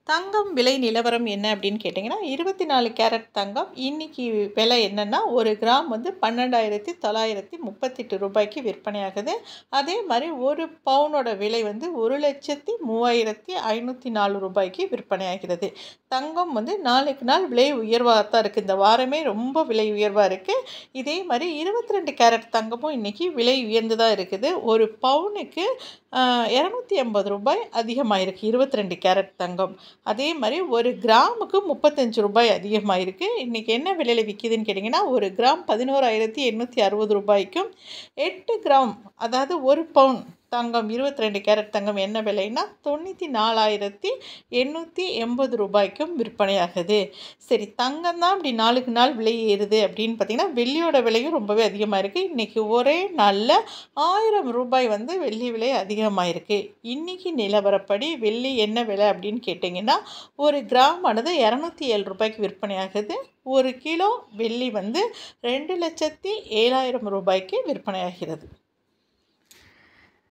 தங்கம் விலை நிலவரம் என்ன அப்படின்னு கேட்டிங்கன்னா, 24 கேரட் தங்கம் இன்னைக்கு விலை என்னன்னா, ஒரு கிராம் வந்து ரூ. 12,938 விற்பனையாகுது. அதே மாதிரி ஒரு பவுனோட விலை வந்து ரூ. 1,35,400 விற்பனையாகிறது. தங்கம் வந்து நாளுக்கு நாள் விலை உயர்வாக தான் இருக்குது. இந்த வாரமே ரொம்ப விலை உயர்வாக இருக்குது. இதே மாதிரி 22 கேரட் தங்கமும் இன்னைக்கு விலை உயர்ந்து தான் இருக்குது. ஒரு பவுனுக்கு ரூ. 280 அதிகமாயிருக்கு 22 கேரட் தங்கம். அதே மாதிரி ஒரு கிராமுக்கு ரூ. 35 அதிகமாயிருக்கு. இன்றைக்கி என்ன விலையில் விற்கிதுன்னு கேட்டிங்கன்னா, ஒரு கிராம் ரூ. 11,860 8 கிராம் அதாவது ஒரு பவுன் தங்கம் 22 கேரட் தங்கம் என்ன விலைன்னா ரூ. 94,880 விற்பனையாகுது. சரி, தங்கம் தான் இப்படி நாளுக்கு நாள் விலை ஏறுது அப்படின்னு பார்த்திங்கன்னா, வெள்ளியோட விலையும் ரொம்பவே அதிகமாக இருக்குது. இன்றைக்கி ஒரே நாளில் ரூ. 1000 வந்து வெள்ளி விலை அதிகமாகிருக்கு. இன்றைக்கி நிலவரப்படி வெள்ளி என்ன விலை அப்படின்னு கேட்டிங்கன்னா, ஒரு கிராம் ஆனது ரூ. 207 விற்பனையாகுது. ஒரு கிலோ வெள்ளி வந்து ரூ. 2,07,000 விற்பனையாகிறது.